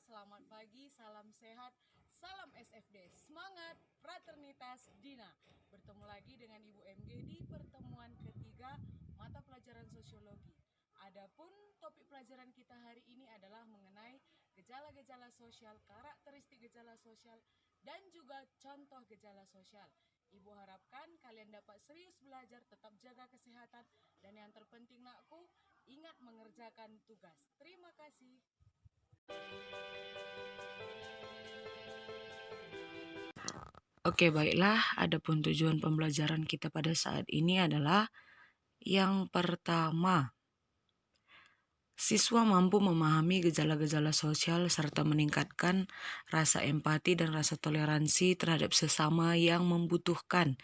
selamat pagi, salam sehat, salam SFD, semangat, fraternitas, Dina. Bertemu lagi dengan Ibu MG di pertemuan ketiga mata pelajaran sosiologi. Adapun topik pelajaran kita hari ini adalah mengenai gejala-gejala sosial, karakteristik gejala sosial, dan juga contoh gejala sosial. Ibu harapkan kalian dapat serius belajar, tetap jaga kesehatan, dan yang terpenting nakku, ingat mengerjakan tugas. Terima kasih. Oke, baiklah. Adapun tujuan pembelajaran kita pada saat ini adalah yang pertama, siswa mampu memahami gejala-gejala sosial serta meningkatkan rasa empati dan rasa toleransi terhadap sesama yang membutuhkan.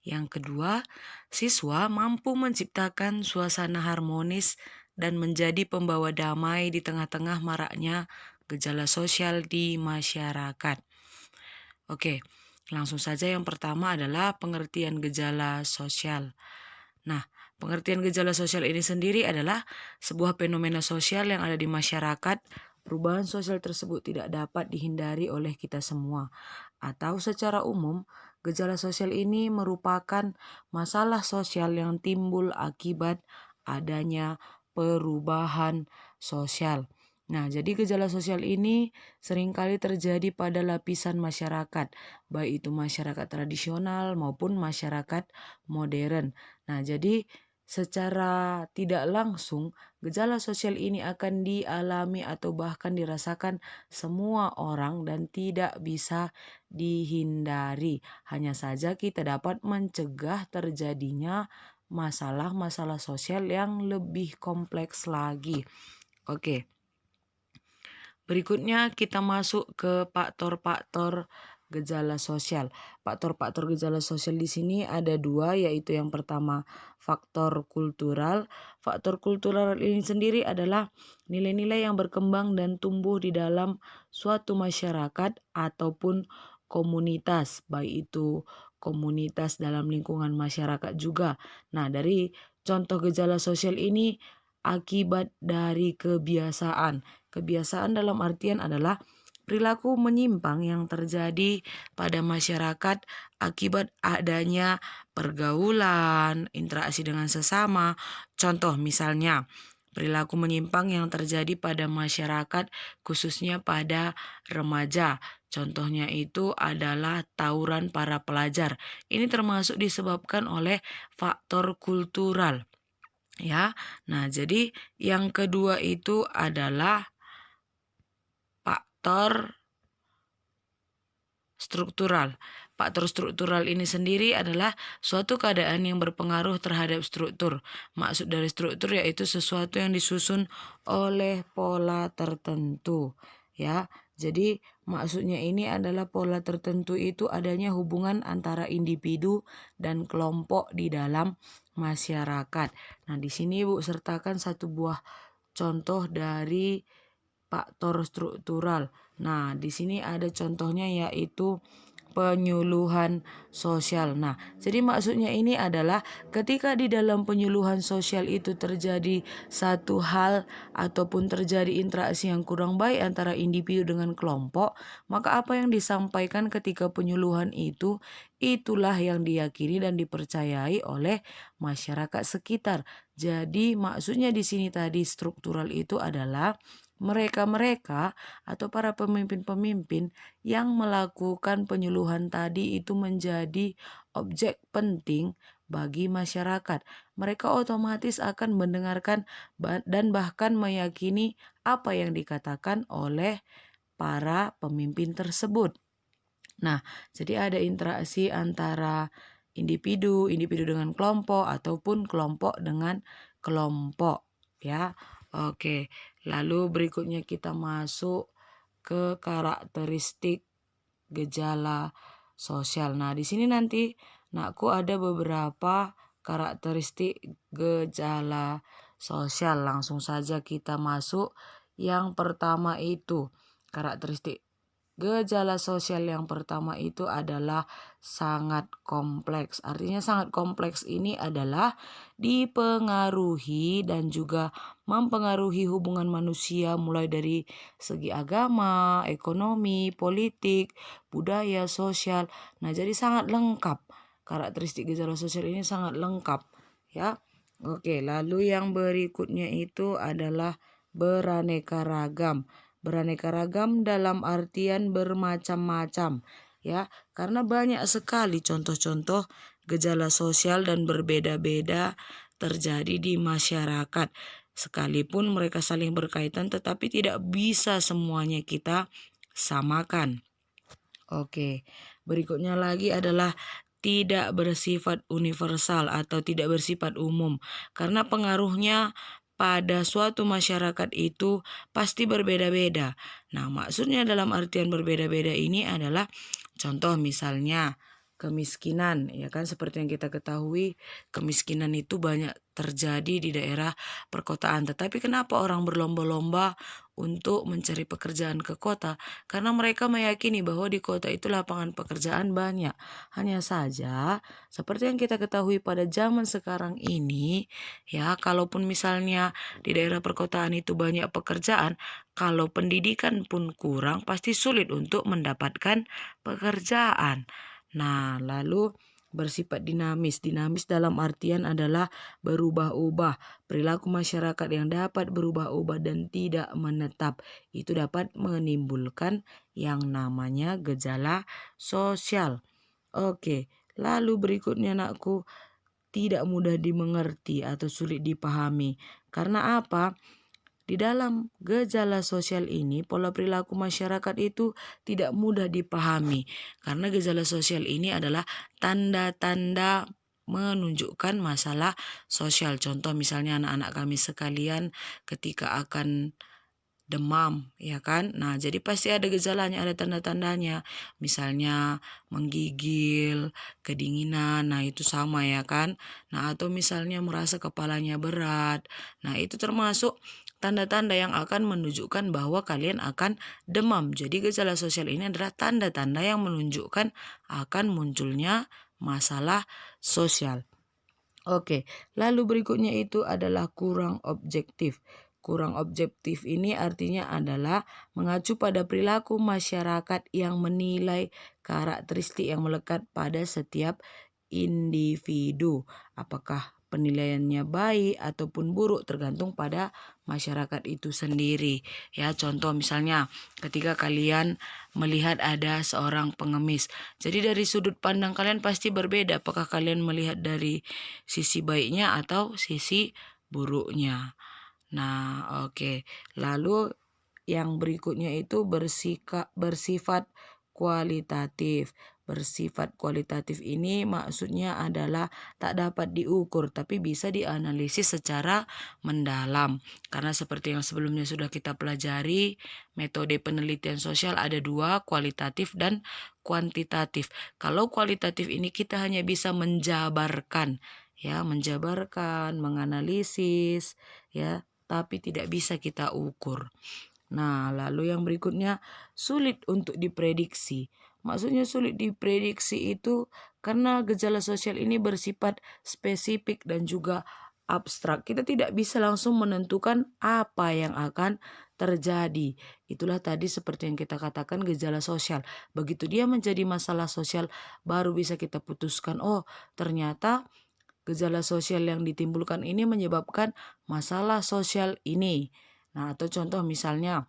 Yang kedua, siswa mampu menciptakan suasana harmonis dan menjadi pembawa damai di tengah-tengah maraknya gejala sosial di masyarakat. Oke, langsung saja yang pertama adalah pengertian gejala sosial. Nah, pengertian gejala sosial ini sendiri adalah sebuah fenomena sosial yang ada di masyarakat. Perubahan sosial tersebut tidak dapat dihindari oleh kita semua. Atau secara umum, gejala sosial ini merupakan masalah sosial yang timbul akibat adanya perubahan sosial. Nah, jadi gejala sosial ini seringkali terjadi pada lapisan masyarakat, baik itu masyarakat tradisional maupun masyarakat modern. Nah, jadi secara tidak langsung gejala sosial ini akan dialami atau bahkan dirasakan semua orang dan tidak bisa dihindari. Hanya saja kita dapat mencegah terjadinya masalah-masalah sosial yang lebih kompleks lagi. Oke. Berikutnya kita masuk ke faktor-faktor gejala sosial. Faktor-faktor gejala sosial di sini ada dua, yaitu yang pertama faktor kultural. Faktor kultural ini sendiri adalah nilai-nilai yang berkembang dan tumbuh di dalam suatu masyarakat ataupun komunitas, baik itu komunitas dalam lingkungan masyarakat juga. Nah, dari contoh gejala sosial ini akibat dari kebiasaan. Kebiasaan dalam artian adalah perilaku menyimpang yang terjadi pada masyarakat akibat adanya pergaulan, interaksi dengan sesama. Contoh misalnya, perilaku menyimpang yang terjadi pada masyarakat khususnya pada remaja. Contohnya itu adalah tawuran para pelajar. Ini termasuk disebabkan oleh faktor kultural. Ya, nah jadi yang kedua itu adalah faktor struktural. Faktor struktural ini sendiri adalah suatu keadaan yang berpengaruh terhadap struktur. Maksud dari struktur yaitu sesuatu yang disusun oleh pola tertentu. Ya, jadi maksudnya ini adalah pola tertentu itu adanya hubungan antara individu dan kelompok di dalam masyarakat. Nah, di sini Ibu sertakan satu buah contoh dari faktor struktural. Nah, di sini ada contohnya yaitu penyuluhan sosial. Nah, jadi maksudnya ini adalah ketika di dalam penyuluhan sosial itu terjadi satu hal ataupun terjadi interaksi yang kurang baik antara individu dengan kelompok, maka apa yang disampaikan ketika penyuluhan itu itulah yang diyakini dan dipercayai oleh masyarakat sekitar. Jadi maksudnya di sini tadi struktural itu adalah mereka-mereka atau para pemimpin-pemimpin yang melakukan penyuluhan tadi itu menjadi objek penting bagi masyarakat. Mereka otomatis akan mendengarkan dan bahkan meyakini apa yang dikatakan oleh para pemimpin tersebut. Nah, jadi ada interaksi antara individu dengan kelompok ataupun kelompok dengan kelompok, ya. Oke, lalu berikutnya kita masuk ke karakteristik gejala sosial. Nah, di sini nanti nakku ada beberapa karakteristik gejala sosial. Langsung saja kita masuk. Yang pertama itu karakteristik Gejala sosial yang pertama itu adalah sangat kompleks. Artinya sangat kompleks ini adalah dipengaruhi dan juga mempengaruhi hubungan manusia mulai dari segi agama, ekonomi, politik, budaya, sosial. Nah, jadi sangat lengkap. Karakteristik gejala sosial ini sangat lengkap, ya. Oke, lalu yang berikutnya itu adalah beraneka ragam. Beraneka ragam dalam artian bermacam-macam, ya, karena banyak sekali contoh-contoh gejala sosial dan berbeda-beda terjadi di masyarakat. Sekalipun mereka saling berkaitan, tetapi tidak bisa semuanya kita samakan. Oke, berikutnya lagi adalah tidak bersifat universal atau tidak bersifat umum, karena pengaruhnya pada suatu masyarakat itu pasti berbeda-beda. Nah, maksudnya dalam artian berbeda-beda ini adalah contoh misalnya kemiskinan, ya kan, seperti yang kita ketahui kemiskinan itu banyak terjadi di daerah perkotaan. Tetapi kenapa orang berlomba-lomba untuk mencari pekerjaan ke kota? Karena mereka meyakini bahwa di kota itu lapangan pekerjaan banyak. Hanya saja, seperti yang kita ketahui pada zaman sekarang ini, ya, kalaupun misalnya di daerah perkotaan itu banyak pekerjaan, kalau pendidikan pun kurang, pasti sulit untuk mendapatkan pekerjaan. Nah, lalu bersifat dinamis. Dinamis dalam artian adalah berubah-ubah. Perilaku masyarakat yang dapat berubah-ubah dan tidak menetap itu dapat menimbulkan yang namanya gejala sosial. Oke, lalu berikutnya nakku, tidak mudah dimengerti atau sulit dipahami. Karena apa? Di dalam gejala sosial ini, pola perilaku masyarakat itu tidak mudah dipahami. Karena gejala sosial ini adalah tanda-tanda menunjukkan masalah sosial. Contoh misalnya anak-anak kami sekalian ketika akan demam, ya kan? Nah, jadi pasti ada gejalanya, ada tanda-tandanya. Misalnya menggigil, kedinginan, nah itu sama ya kan? Nah, atau misalnya merasa kepalanya berat. Nah, itu termasuk tanda-tanda yang akan menunjukkan bahwa kalian akan demam. Jadi gejala sosial ini adalah tanda-tanda yang menunjukkan akan munculnya masalah sosial. Oke, lalu berikutnya itu adalah kurang objektif. Kurang objektif ini artinya adalah mengacu pada perilaku masyarakat yang menilai karakteristik yang melekat pada setiap individu. Apakah penilaiannya baik ataupun buruk tergantung pada masyarakat itu sendiri. Ya, contoh misalnya ketika kalian melihat ada seorang pengemis. Jadi dari sudut pandang kalian pasti berbeda. Apakah kalian melihat dari sisi baiknya atau sisi buruknya. Nah, oke. Lalu yang berikutnya itu bersifat kualitatif. Bersifat kualitatif ini maksudnya adalah tak dapat diukur tapi bisa dianalisis secara mendalam. Karena seperti yang sebelumnya sudah kita pelajari, metode penelitian sosial ada dua, kualitatif dan kuantitatif. Kalau kualitatif ini kita hanya bisa menjabarkan, ya, menjabarkan, menganalisis, ya, tapi tidak bisa kita ukur. Nah, lalu yang berikutnya sulit untuk diprediksi. Maksudnya sulit diprediksi itu karena gejala sosial ini bersifat spesifik dan juga abstrak. Kita tidak bisa langsung menentukan apa yang akan terjadi. Itulah tadi seperti yang kita katakan gejala sosial. Begitu dia menjadi masalah sosial, baru bisa kita putuskan, oh ternyata gejala sosial yang ditimbulkan ini menyebabkan masalah sosial ini. Nah, atau contoh misalnya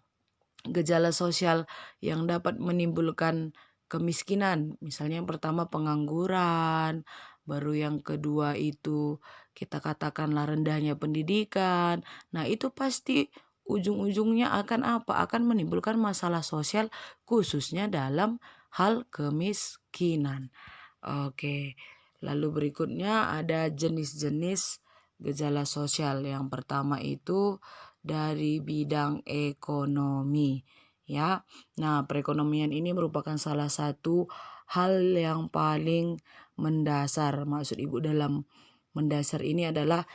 gejala sosial yang dapat menimbulkan kemiskinan. Misalnya yang pertama pengangguran, baru yang kedua itu kita katakanlah rendahnya pendidikan. Nah, itu pasti ujung-ujungnya akan apa? Akan menimbulkan masalah sosial khususnya dalam hal kemiskinan. Oke. Lalu berikutnya ada jenis-jenis gejala sosial. Yang pertama itu dari bidang ekonomi, ya. Nah, perekonomian ini merupakan salah satu hal yang paling mendasar. Maksud Ibu dalam mendasar ini adalah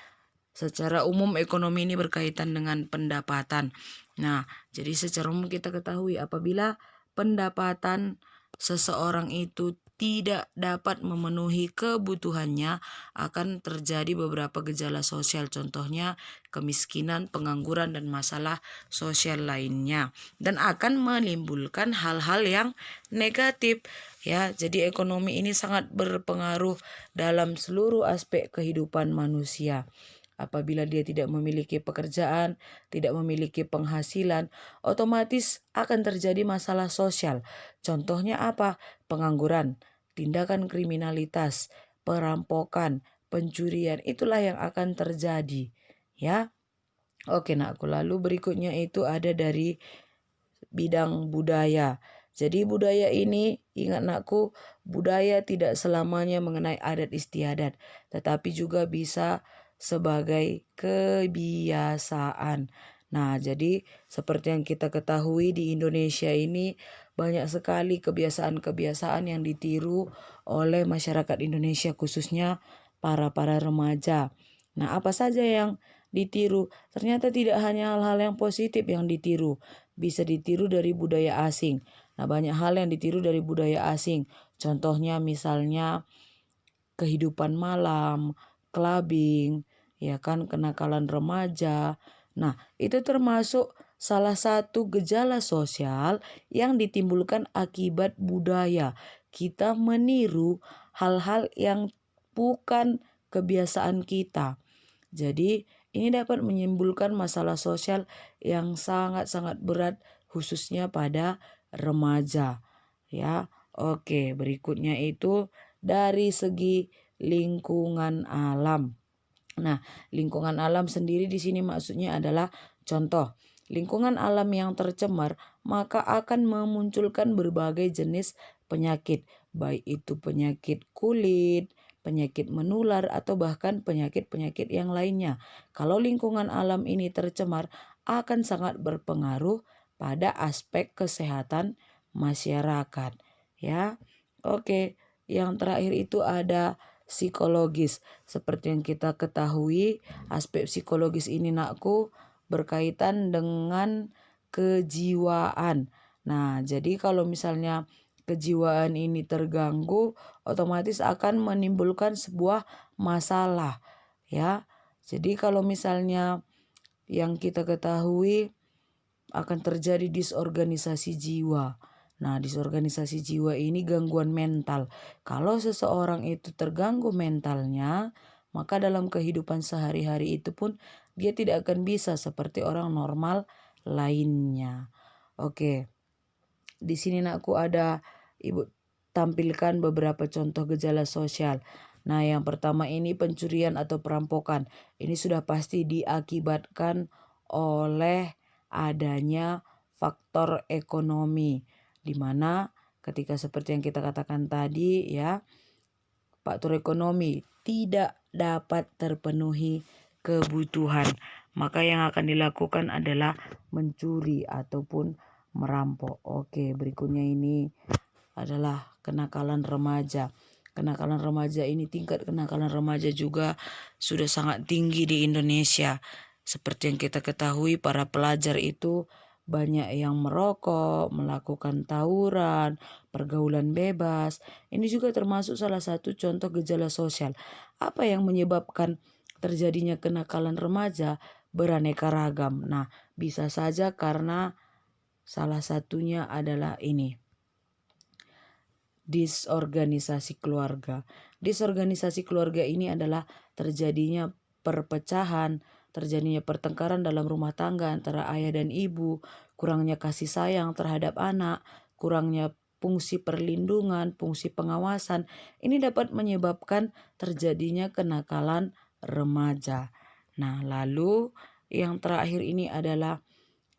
secara umum ekonomi ini berkaitan dengan pendapatan. Nah, jadi secara umum kita ketahui apabila pendapatan seseorang itu tidak dapat memenuhi kebutuhannya, akan terjadi beberapa gejala sosial, contohnya kemiskinan, pengangguran, dan masalah sosial lainnya, dan akan menimbulkan hal-hal yang negatif ya. Jadi ekonomi ini sangat berpengaruh dalam seluruh aspek kehidupan manusia. Apabila dia tidak memiliki pekerjaan, tidak memiliki penghasilan, otomatis akan terjadi masalah sosial. Contohnya apa? Pengangguran, tindakan kriminalitas, perampokan, pencurian, itulah yang akan terjadi ya. Oke nakku, lalu berikutnya itu ada dari bidang budaya. Jadi budaya ini, ingat nakku, budaya tidak selamanya mengenai adat istiadat, tetapi juga bisa sebagai kebiasaan. Nah, jadi seperti yang kita ketahui di Indonesia ini banyak sekali kebiasaan-kebiasaan yang ditiru oleh masyarakat Indonesia, khususnya para remaja. Nah, apa saja yang ditiru? Ternyata tidak hanya hal-hal yang positif yang ditiru, bisa ditiru dari budaya asing. Nah, banyak hal yang ditiru dari budaya asing. Contohnya misalnya kehidupan malam, clubbing, ya kan, kenakalan remaja. Nah, itu termasuk salah satu gejala sosial yang ditimbulkan akibat budaya. Kita meniru hal-hal yang bukan kebiasaan kita. Jadi, ini dapat menimbulkan masalah sosial yang sangat-sangat berat, khususnya pada remaja ya. Oke, berikutnya itu dari segi lingkungan alam. Nah, lingkungan alam sendiri di sini maksudnya adalah contoh, lingkungan alam yang tercemar maka akan memunculkan berbagai jenis penyakit, baik itu penyakit kulit, penyakit menular, atau bahkan penyakit-penyakit yang lainnya. Kalau lingkungan alam ini tercemar, akan sangat berpengaruh pada aspek kesehatan masyarakat ya. Oke, yang terakhir itu ada psikologis. Seperti yang kita ketahui, aspek psikologis ini nakku berkaitan dengan kejiwaan. Nah, jadi kalau misalnya kejiwaan ini terganggu, otomatis akan menimbulkan sebuah masalah ya. Jadi kalau misalnya yang kita ketahui akan terjadi disorganisasi jiwa. Nah, disorganisasi jiwa ini gangguan mental. Kalau seseorang itu terganggu mentalnya, maka dalam kehidupan sehari-hari itu pun dia tidak akan bisa seperti orang normal lainnya. Oke. Di sini nakku ada Ibu tampilkan beberapa contoh gejala sosial. Nah, yang pertama ini pencurian atau perampokan. Ini sudah pasti diakibatkan oleh adanya faktor ekonomi, di mana ketika seperti yang kita katakan tadi ya, faktor ekonomi tidak dapat terpenuhi kebutuhan, maka yang akan dilakukan adalah mencuri ataupun merampok. Oke, berikutnya ini adalah kenakalan remaja. Kenakalan remaja ini, tingkat kenakalan remaja juga sudah sangat tinggi di Indonesia. Seperti yang kita ketahui, para pelajar itu banyak yang merokok, melakukan tawuran, pergaulan bebas. Ini juga termasuk salah satu contoh gejala sosial. Apa yang menyebabkan terjadinya kenakalan remaja? Beraneka ragam. Nah, bisa saja karena salah satunya adalah ini, disorganisasi keluarga. Disorganisasi keluarga ini adalah terjadinya perpecahan, terjadinya pertengkaran dalam rumah tangga antara ayah dan ibu, kurangnya kasih sayang terhadap anak, kurangnya fungsi perlindungan, fungsi pengawasan. Ini dapat menyebabkan terjadinya kenakalan remaja. Nah, lalu yang terakhir ini adalah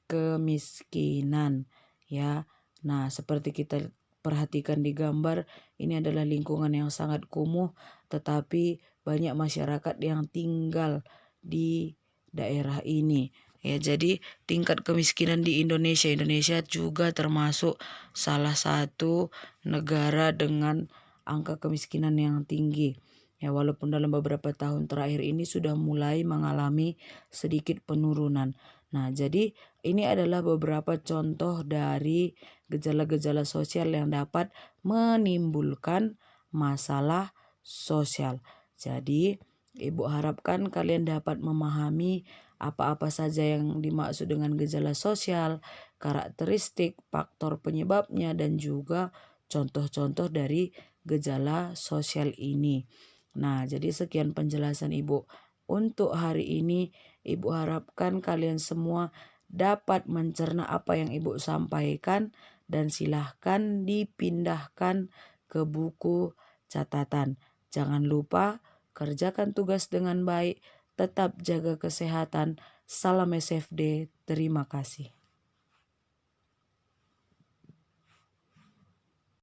kemiskinan ya. Nah, seperti kita perhatikan di gambar, ini adalah lingkungan yang sangat kumuh, tetapi banyak masyarakat yang tinggal di daerah ini ya. Jadi tingkat kemiskinan di Indonesia juga termasuk salah satu negara dengan angka kemiskinan yang tinggi ya, walaupun dalam beberapa tahun terakhir ini sudah mulai mengalami sedikit penurunan. Nah, jadi Ini adalah beberapa contoh dari gejala-gejala sosial yang dapat menimbulkan masalah sosial. Jadi, Ibu harapkan kalian dapat memahami apa-apa saja yang dimaksud dengan gejala sosial, karakteristik, faktor penyebabnya, dan juga contoh-contoh dari gejala sosial ini. Nah, jadi sekian penjelasan Ibu. Untuk hari ini, Ibu harapkan kalian semua dapat mencerna apa yang Ibu sampaikan dan silahkan dipindahkan ke buku catatan. Jangan lupa kerjakan tugas dengan baik, tetap jaga kesehatan. Salam SFD, terima kasih.